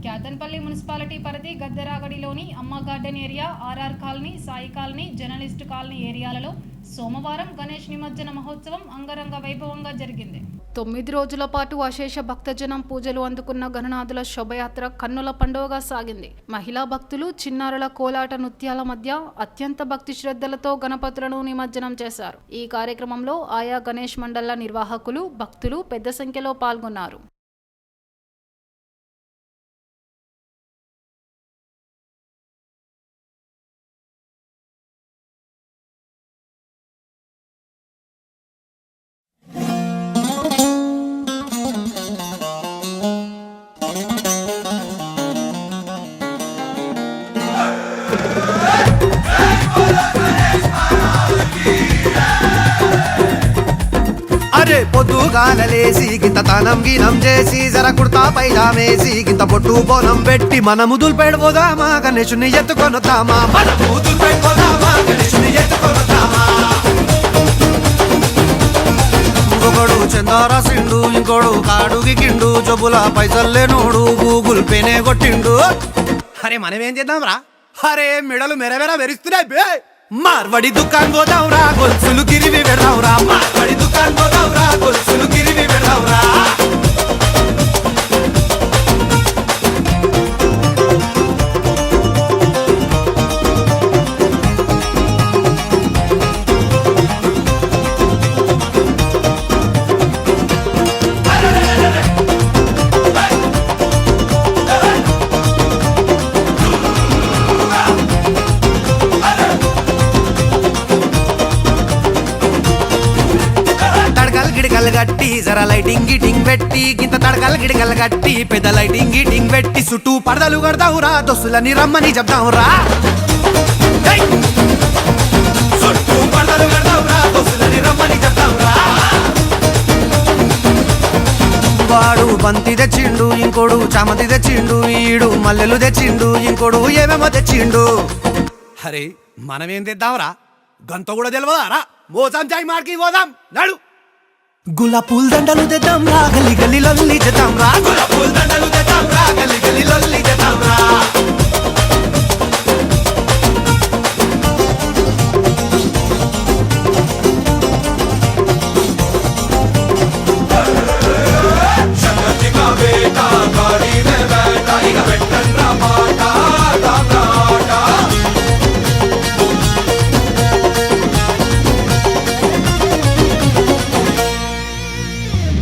క్యాతన్పల్లి మున్సిపాలిటీ పరిధి గద్దెరాగడిలోని Amma garden area, RR colony, Sai colony, journalist colony ఏరియాలలో సోమవారం గణేష్ నిమజ్జన మహోత్సవం అంగరంగ వైభవంగా జరిగింది. 9 రోజుల పాటు అశేష భక్తజనం పూజలు అందుకున్న గణనాథుల శోభయాత్ర కన్నుల పండుగగా సాగింది. మహిళా భక్తులు, చిన్నారుల కోలాట నృత్యాల మధ్య అత్యంత భక్తి శ్రద్ధలతో గణపతులను నిమజ్జనం చేశారు. ఈ కార్యక్రమంలో ఆయా గణేష్ మండళ్ల నిర్వాహకులు, భక్తులు పెద్ద సంఖ్యలో పాల్గొన్నారు. అరే పొద్దుగాలలేసి గింత తనం గినం చేసి జర కుర్తా పైజామేసి గింత పొట్టు బోనం పెట్టి మనము దుల్పెడిపోదామా గణేశుని ఎత్తుకొనుతామా, మనము దుల్పెడిపోదామా గణేశుని ఎత్తుకొనుతామా. ఇంకొకడు చందారాసిండు, ఇంకోడు కాడుగి కిండు, జబ్బుల పైసల్లేనోడు గూగుల్ పేనే కొట్టిండు. అరే మనమేం చేద్దాం రా? అరే మెడలు మెరమెర మెరుస్తున్నాయి బే. మార్వడి దుకాన్ పోదాంరా, గొలుసులు గిరివి పెడదాంరా. మార్వడి దుకాన్ పోదాంరా, గొలుసులు గిరివి పెడదాంరా. గట్టి జర లైటింగ్ గిటింగ్ పెట్టి గింత తడకల్ గిడకల్ గట్టి పెద్ద లైటింగ్ గిటింగ్ పెట్టి చుట్టూ పడదలు కడదావురా, దోస్తులని రమ్మని చెప్దావురా. చుట్టూ పడదలు కడదావురా, దోస్తులని రమ్మని చెప్దావురా. వాడు బంతి తెచ్చిండు, ఇంకోడు చామంతి తెచ్చిండు, ఈడు మల్లెలు తెచ్చిండు, ఇంకోడు ఏమేమో తెచ్చిండు. అరే మనమేం తెద్దాంరా? గంత కూడా తెలియదారా? మోసాం చాయ్ మార్కి పోదాం నడు. గులాబ్ పూల దండలు తెద్దాం రా, గల్లి గల్లి లొల్లి చేద్దాం రా. గులాబ్ పూల దండలు తెద్దాం రా, గల్లి గల్లి లొల్లి చేద్దాం రా.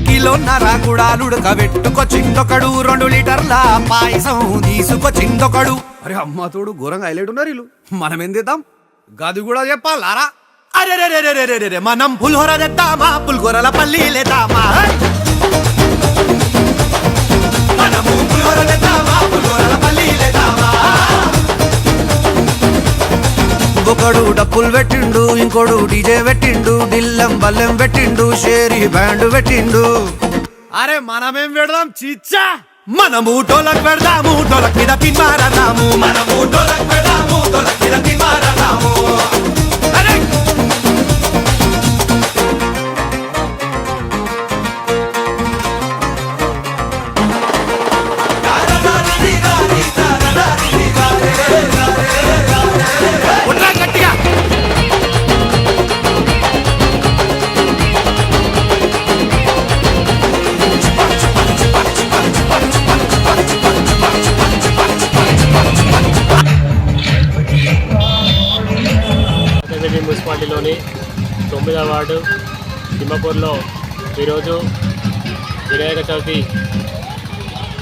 కిలోన్నర గుడాలుడకబెట్టుకొచ్చిందొకడు, 2 లీటర్ల పాయసం తీసుకొచ్చిందొకడు. అరే అమ్మ తోడు ఘోరంగా హైలైట్ ఉన్నారు వీళ్ళు. మనం ఏం తెద్దాం? గది కూడా చెప్పాలారా? అరే రే మనం పులిహోర తెద్దామా, పులిహోరల పల్లీలేద్దామా? మనము పులిహోర తెద్దామా, పులిహోరల పల్లీలేద్దామా? ఒకడు డప్పులు పెట్టిండు, ఇంకోడు డీజే పెట్టిండు, డిల్లం బల్లెం పెట్టిండు, షేరీ బ్యాండ్ పెట్టిండు. అరే మనమేం పెడదాం? చిచ్చా మనము డోలక్ పెడదాము, డోలక్ మీద తిమ్మారదాము. మనము డోలక్ పెడదాము, డోలక్ మీద తిమ్మారదాము. అరే ఉట్రా గట్టిగా. మున్సిపాలిటీలోని 9వ వార్డు తిమ్మపూర్లో ఈరోజు వినాయక చవితి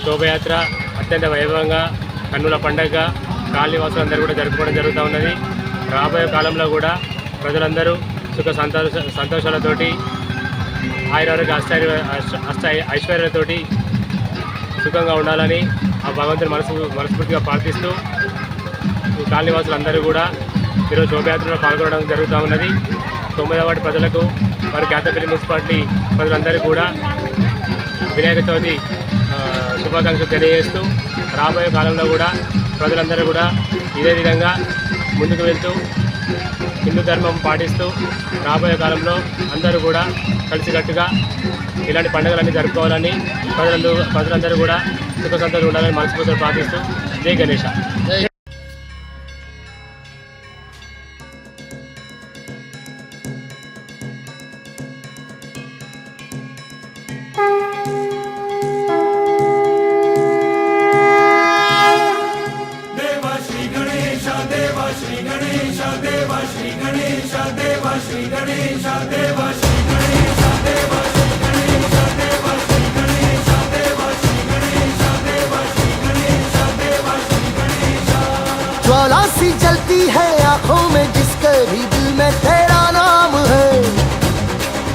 శోభయాత్ర అత్యంత వైభవంగా కన్నుల పండుగగా కాలనీవాసులందరూ కూడా జరుపుకోవడం జరుగుతూ ఉన్నది. రాబోయే కాలంలో కూడా ప్రజలందరూ సుఖ సంతోషాలతోటి ఆయురారోగ్య ఐశ్వర్యాలతోటి సుఖంగా ఉండాలని ఆ భగవంతుని మనస్ఫూర్తిగా ప్రార్థిస్తూ ఈ కాలనీవాసులందరూ కూడా ఈరోజు శోభయాత్రలో పాల్గొనడం జరుగుతూ ఉన్నది. 9వ వార్డు ప్రజలకు వారి కేతపల్లి మున్సిపాలిటీ ప్రజలందరూ కూడా వినాయక చవితి శుభాకాంక్షలు తెలియజేస్తూ రాబోయే కాలంలో కూడా ప్రజలందరూ కూడా ఇదే విధంగా ముందుకు వెళ్తూ హిందూ ధర్మం పాటిస్తూ రాబోయే కాలంలో అందరూ కూడా కలిసికట్టుగా ఇలాంటి పండుగలన్నీ జరుపుకోవాలని ప్రజలందరూ కూడా సుఖ సంతోషాలు ఉండాలని మనస్ఫూర్తిగా ప్రార్థిస్తూ జై గణేష. ज्वाला सी जलती है आंखों में जिसके भी दिल में तेरा नाम है,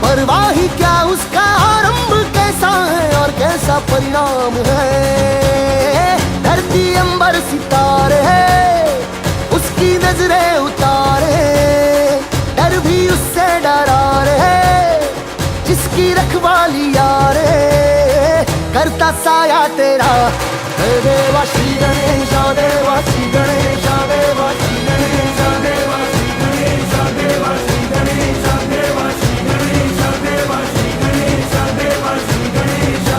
परवाह ही क्या उसका आरंभ कैसा है और कैसा परिणाम है. धरती अंबर सितारे है उसकी नजरें उतारे, डर भी उससे डरा रहे जिसकी रखवाली यारे, करता साया तेरा देवा श्री गणेश देवा श्री गणेश देवा श्री गणेश देवा श्री गणेश देवा श्री गणेश देवा श्री गणेश देवा श्री गणेश देवा श्री गणेश.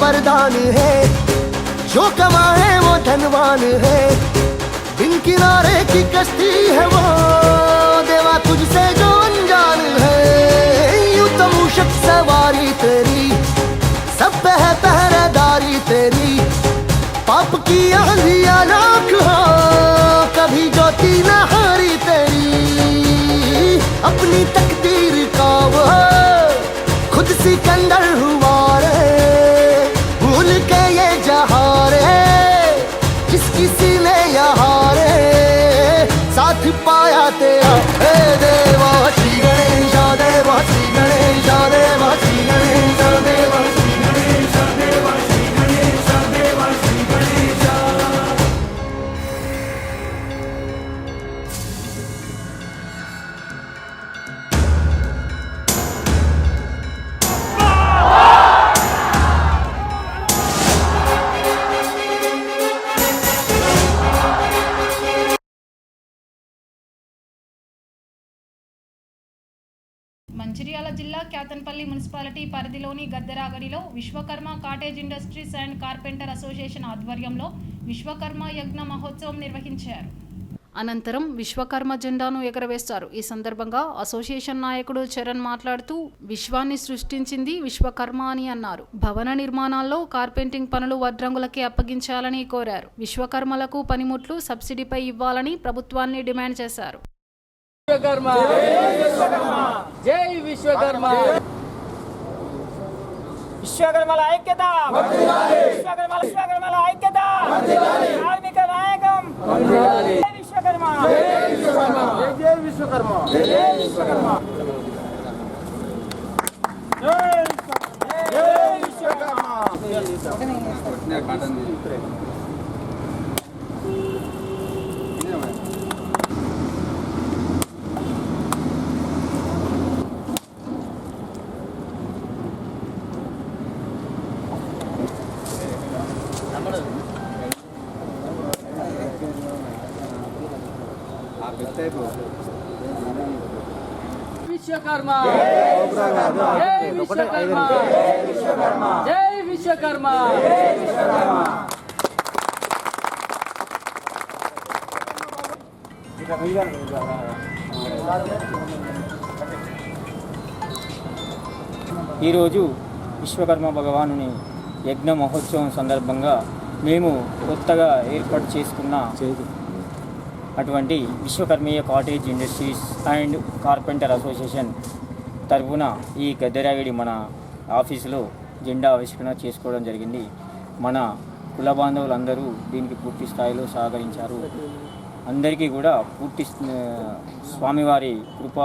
वरदान है जो कमाए वो धनवान है, बिन किनारे की कश्ती है वो देवा तुझसे जो अनजान है. यूं तो मूषक सवारी तेरी सब पे है पहरेदारी तेरी, पाप की आंधियां नाक हो कभी ज्योति न हारी तेरी, अपनी तकदीर का वो खुद सिकंदर हुआ रे, भूल के ये जहां रे जिसकी सीने यहाँ रे, साथ पाया तेरा हे देवा श्री गणेश देवा श्री गणेश देवा श्री गणेश देवा श्री गणेश देवा श्री गणेश देवा श्री गणेश. మంచిర్యాల జిల్లా క్యాతన్పల్లి మున్సిపాలిటీ పరిధిలోని గద్దెరాగడిలో Vishwakarma cottage industries and carpenter association ఆధ్వర్యంలో విశ్వకర్మ యజ్ఞ మహోత్సవం నిర్వహించారు. అనంతరం విశ్వకర్మ జెండాను ఎగరవేస్తారు. ఈ సందర్భంగా అసోసియేషన్ నాయకుడు చరణ్ మాట్లాడుతూ విశ్వాన్ని సృష్టించింది విశ్వకర్మ అని అన్నారు. భవన నిర్మాణాల్లో కార్పెంటింగ్ పనులు వడ్రంగులకే అప్పగించాలని కోరారు. విశ్వకర్మలకు పనిముట్లు సబ్సిడీపై ఇవ్వాలని ప్రభుత్వాన్ని డిమాండ్ చేశారు. విశ్వకర్మల ఐక్యత, విశ్వకర్మల ఐక్యత, కార్మిక నాయకం, విశ్వకర్మ, జై విశ్వకర్మ, జై విశ్వకర్మ, జై విశ్వకర్మ. విశ్వకర్మ, జై విశ్వకర్మ, జై విశ్వకర్మ. ఈరోజు విశ్వకర్మ భగవానుని యజ్ఞ మహోత్సవం సందర్భంగా మేము కొత్తగా ఏర్పాటు చేసుకున్న అటువంటి విశ్వకర్మీయ cottage industries and carpenter association తరఫున ఈ గద్దెరావిడి మన ఆఫీసులో జెండా ఆవిష్కరణ చేసుకోవడం జరిగింది. మన కుల బాంధవులందరూ దీనికి పూర్తి స్థాయిలో సహకరించారు. అందరికీ కూడా పూర్తి స్వామివారి కృప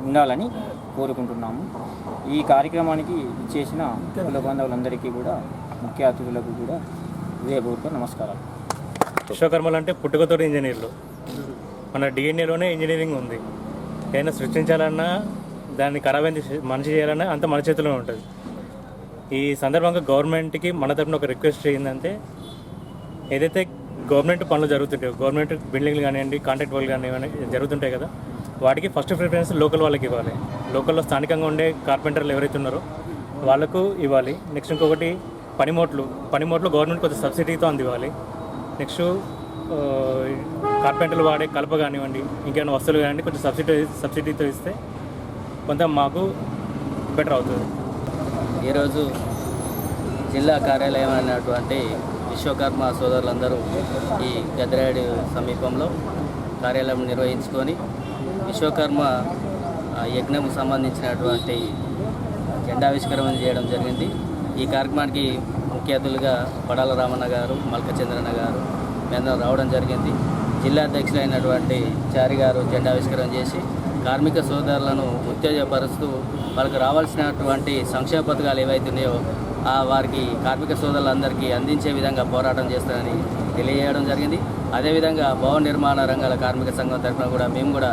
ఉండాలని కోరుకుంటున్నాము. ఈ కార్యక్రమానికి ఇచ్చేసిన కుల బాంధవులందరికీ కూడా ముఖ్య అతిథులకు కూడా హృదయపూర్వక నమస్కారాలు. విశ్వకర్మలు అంటే పుట్టుకతోటి ఇంజనీర్లు. మన డిఎన్ఏలోనే ఇంజనీరింగ్ ఉంది. ఏదైనా సృష్టించాలన్నా దాన్ని ఖరాబైంది మనిషి చేయాలన్నా అంత మన చేతిలోనే ఉంటుంది. ఈ సందర్భంగా గవర్నమెంట్కి మన తరపున ఒక రిక్వెస్ట్ ఏంటంటే ఏదైతే గవర్నమెంట్ పనులు జరుగుతుంటాయో, గవర్నమెంట్ బిల్డింగ్లు కానివ్వండి, కాంట్రాక్ట్ వాళ్ళు కానివ్వండి జరుగుతుంటాయి కదా, వాటికి ఫస్ట్ ప్రిఫరెన్స్ లోకల్ వాళ్ళకి ఇవ్వాలి. లోకల్లో స్థానికంగా ఉండే కార్పెంటర్లు ఎవరైతే ఉన్నారో వాళ్ళకు ఇవ్వాలి. నెక్స్ట్ ఇంకొకటి పనిముట్లు గవర్నమెంట్ కొంచెం సబ్సిడీతో అందివ్వాలి. నెక్స్ట్ కార్పెంటర్లు వాడే కలప కానివ్వండి, ఇంకేమైనా వస్తువులు కానివ్వండి కొంచెం సబ్సిడీతో ఇస్తే కొంత మాకు బెటర్ అవుతుంది. ఈరోజు జిల్లా కార్యాలయం అయినటువంటి విశ్వకర్మ సోదరులందరూ ఈ గద్దెరాయుడు సమీపంలో కార్యాలయం నిర్వహించుకొని విశ్వకర్మ యజ్ఞంకు సంబంధించినటువంటి జెండావిష్కరణ చేయడం జరిగింది. ఈ కార్యక్రమానికి ముఖ్య అతిథులుగా పడాల రామన్న గారు, మల్క చంద్రన్న గారు మేము రావడం జరిగింది. జిల్లా అధ్యక్షులైనటువంటి చారి గారు జెండావిష్కరణ చేసి కార్మిక సోదరులను ఉత్తేజపరుస్తూ వాళ్ళకి రావాల్సినటువంటి సంక్షేమ పథకాలు ఏవైతున్నాయో వారికి కార్మిక సోదరులందరికీ అందించే విధంగా పోరాటం చేస్తారని తెలియజేయడం జరిగింది. అదేవిధంగా భవన నిర్మాణ రంగాల కార్మిక సంఘం తరఫున కూడా మేము కూడా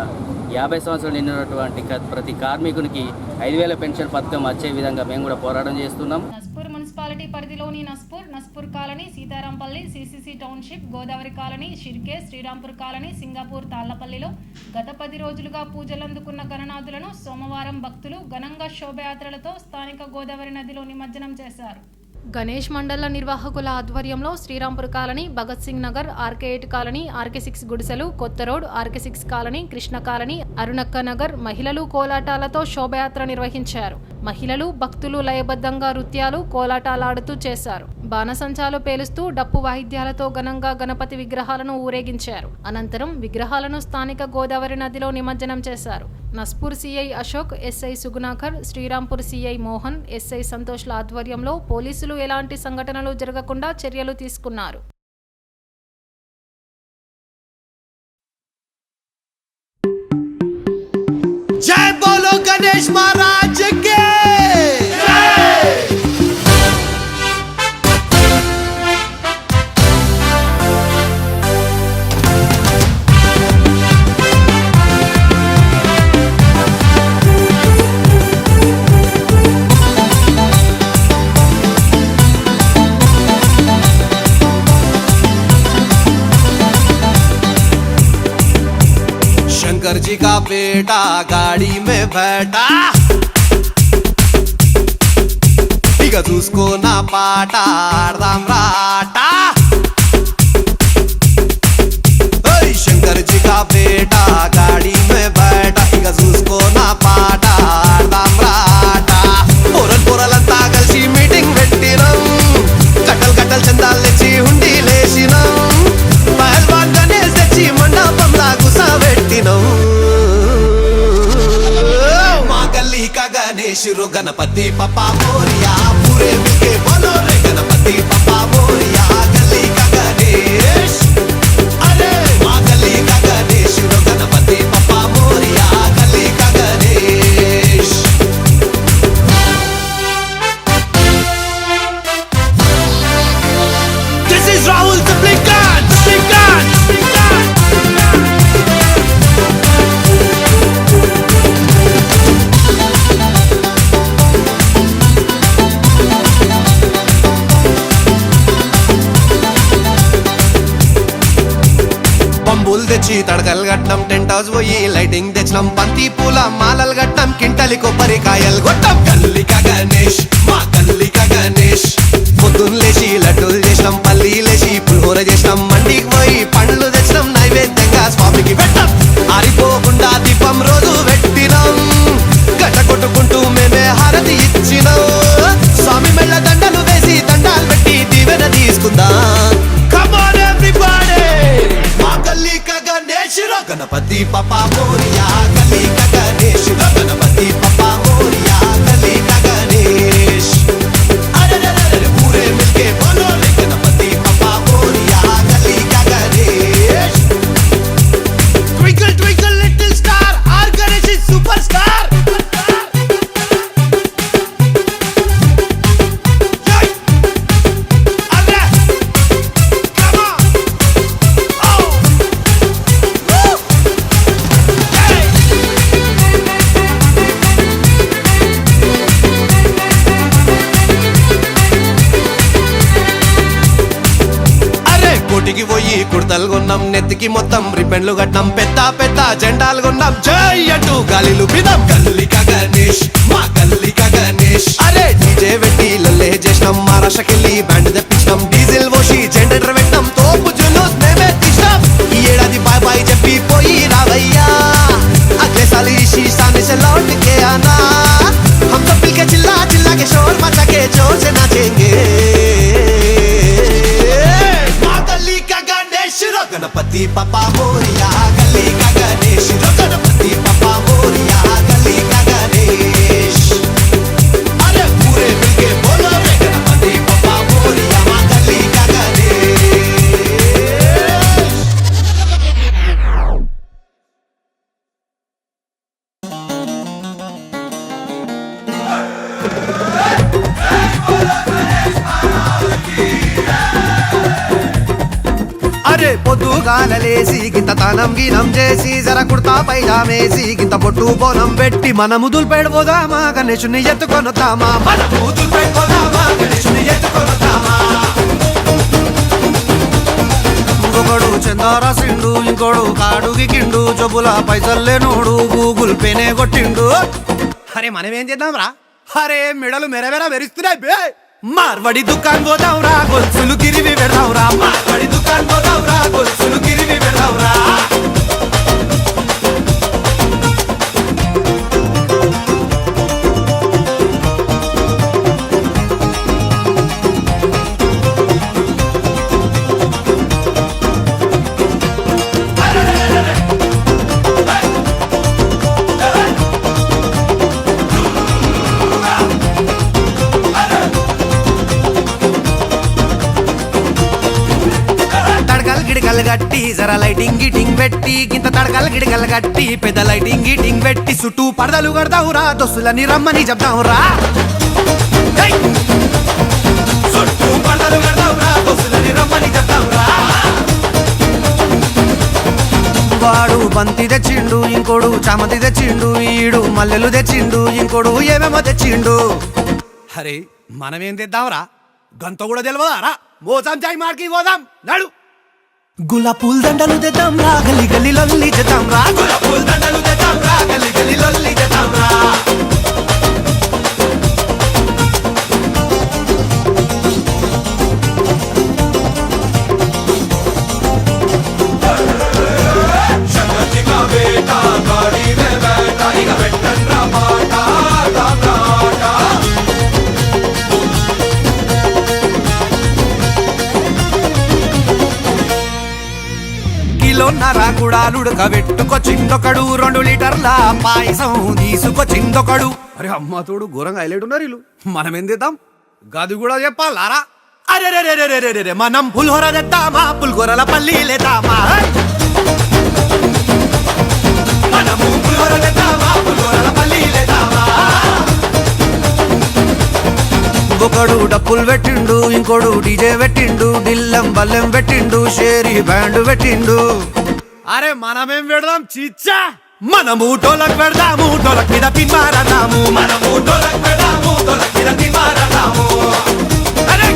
50 సంవత్సరాలు నిండినటువంటి ప్రతి కార్మికునికి 5,000 పెన్షన్ పథకం వచ్చే విధంగా మేము కూడా పోరాటం చేస్తున్నాం. నస్పూర్ మున్సిపాలిటీ పరిధిలోని Naspur colony, Seetharampalli, CCC township, Godavari colony, Shirke, Srirampur colony, Singapur తాళ్లపల్లిలో గత 10 రోజులుగా పూజలందుకున్న గణనాథులను సోమవారం భక్తులు ఘనంగా శోభయాత్రలతో స్థానిక గోదావరి నదిలో నిమజ్జనం చేశారు. గణేష్ మండల నిర్వాహకుల ఆధ్వర్యంలో Srirampur colony, Bhagat Singh Nagar, RK eight colony, ఆర్కే6 గుడిసెలు, కొత్త రోడ్, ఆర్కే6 కాలనీ, కృష్ణ కాలనీ, అరుణక్క నగర్ మహిళలు కోలాటాలతో శోభయాత్ర నిర్వహించారు. మహిళలు, భక్తులు లయబద్ధంగా నృత్యాలు, కోలాటాలాడుతూ చేశారు. బాణసంచాలు పేలుస్తూ డప్పు వాయిద్యాలతో ఘనంగా గణపతి విగ్రహాలను ఊరేగించారు. అనంతరం విగ్రహాలను స్థానిక గోదావరి నదిలో నిమజ్జనం చేశారు. Naspur CI Ashok, SI Sugunakar, Srirampur CI Mohan, SI సంతోష్ల ఆధ్వర్యంలో పోలీసులు ఎలాంటి సంఘటనలు జరగకుండా చర్యలు తీసుకున్నారు. జై బోలో గణేష్ మహారాజ్ కి शंकर जी का बेटा गाड़ी में बैठा, टिकट उसको ना पाटा, राम राटा गणेश रो गणपति पप्पा मोरिया पूरे मिलके बोलो रे गणपति पप्पा मोरिया गली का गणेश अरे माँ गली का गणेश रो गणपति पप्पा मोरिया गली का Ganesh This is Rahul the Blinkan పంబులు తెచ్చి తడకలు కట్టం టెంట్ హౌస్ పోయి లైటింగ్ తెచ్చినాం బంతి పూల మాలలు కట్టం కింటలి కొబ్బరికాయలు కొట్టం గల్లిక గణేష్ మా గల్లిక గణేష్ పొద్దున్న లేచి లడ్డూలు చేసినాం పల్లీలేసి పులిహోర చేసినాం మండికి పోయి పండ్లు తెచ్చినాం నైవేద్యంగా స్వామికి పెట్టాం ఆరిపోకుండా దీపం రోజు పెట్టినాం గట్ట కొట్టుకుంటూ మేమే హారతి ఇచ్చినాం స్వామి మెళ్ళ దండలు వేసి దండాలు పెట్టి దీవెన తీసుకుందాం Come on everybody माँ गली का गणेश रो गणपति पप्पा मोरिया गली का गणेश रो गणपति पप्पा मोरिया गली का गणेश अरे पूरे मिलके बोलो रे गणपति पप्पा मोरिया गली का Ganesh Twinkle twinkle little star our Ganesh is superstar కోటికి పోయి కుర్తలు కొన్నాం నెత్తికి మొత్తం రిబ్బన్లు కట్టాం పెద్ద పెద్ద జెండాలు కొన్నాం జై అంటూ గాలిలు పిదాం గల్లిక గణేష్ మా గల్లిక గణేష్ అరే డీజే పెట్టి లల్లే చేసినాం మహారాష్ట్రకెళ్ళి బ్యాండ్ తెప్పించినాం డీజిల్ పోసి జనరేటర్ పెట్టాం తోపు జులూస్ మేమే తీసినాం ఈ ఏడాది బాయ్ బాయ్ చెప్పి పోయి రావయ్యా అగ్లే సాలి शीशाने से लौट के आना हम सब मिलके चिल्ला चिल्ला के शोर मचा के जोर से नाचेंगे गणपति पप्पा मोरिया गली का गणेश रो गणपति पप्पा मोरिया गली का गणेश अरे पूरे मिलके बोलो रे गणपति पप्पा मोरिया माँ गली का गणेश అరే పొద్దుగాలలేసి గింత తానం గీనం చేసి జర కుర్తా పైజామేసి గింత బొట్టు బోనం పెట్టి మనము దుల్పెడిపోదామా గణేశుని ఎత్తుకొనొద్దామా మనము దుల్పెడిపోదామా గణేశుని ఎత్తుకొనొద్దామా ఇంకొకడు చందారాసిండు ఇంకోడు కాడుకి కిండు జబ్బుల పైసల్లేనోడు గూగుల్ పేనే కొట్టిండు అరే మనమేం చేద్దాం రా అరే మెడలు మెరమెర మెరుస్తున్నాయి బే మార్వడి దుకాన్ పోదాంరా గొలుసులు గిరివి పెడదాంరా మార్వడి దుకాన్ పోదాంరా గొలుసులు గిరివి పెడదాంరా గిడకలు గట్టి జర లైటింగ్ గిటింగ్ పెట్టి గింత తడకలు గిడకలు గట్టి పెద్ద లైటింగ్ గిటింగ్ పెట్టి చుట్టూ పడదలు కడదావురా దోస్తులని రమ్మని చెప్దావురా చుట్టూ పడదలు కడదావురా దోస్తులని రమ్మని చెప్దావురా వాడు బంతి తెచ్చిండు ఇంకోడు చామంతి తెచ్చిండు ఈడు మల్లెలు తెచ్చిండు ఇంకోడు ఏమేమో తెచ్చిండు అరే మనమేం తెద్దాంరా గంత కూడా తెలియదారా మోసాం చాయ్ మార్కి పోదాం నడు గులాబ్ పూల దండలు తెద్దాం రా గల్లి గల్లి లొల్లి చేద్దాం రా గులాబ్ పూల దండలు తెద్దాం రా గల్లి గల్లి లొల్లి చేద్దాం రా గిన్నెలో నరాకుడాలుడకబెట్టుకొచ్చిందొకడు 2 లీటర్ల పాయసం తీసుకొచ్చిందొకడు. అరే అమ్మ తోడు ఘోరంగా హైలైట్ ఉన్నారు వీళ్ళు. మనం ఏం చేద్దాం గది కూడా చెప్పాలారా? అరే రే మనం పులిహోర తెద్దామా, పులిహోరల పల్లీలేద్దామా? మనము పులిహోర తెద్దామా, పులిహోరల పల్లీలేద్దామా? ఒకడు డప్పులు పెట్టిండు, ఇంకోడు డీజే పెట్టిండు, డిల్లం బల్లెం పెట్టిండు, షేరీ బ్యాండ్ పెట్టిండు. అరే మనమేం పెడదాం చిచ్చా? మనము డోలక్ పెడదాము, డోలక్ మీద తిమ్మారదాము. మనము డోలక్ పెడదాము, డోలక్ మీద తిమ్మారదాము. అరే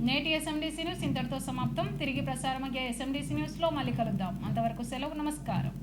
నేటి ఎస్ఎండిసి న్యూస్ ఇంతటితో సమాప్తం. తిరిగి ప్రసారమయ్యే ఎస్ఎండిసి న్యూస్లో మళ్ళీ కలుద్దాం. అంతవరకు సెలవు, నమస్కారం.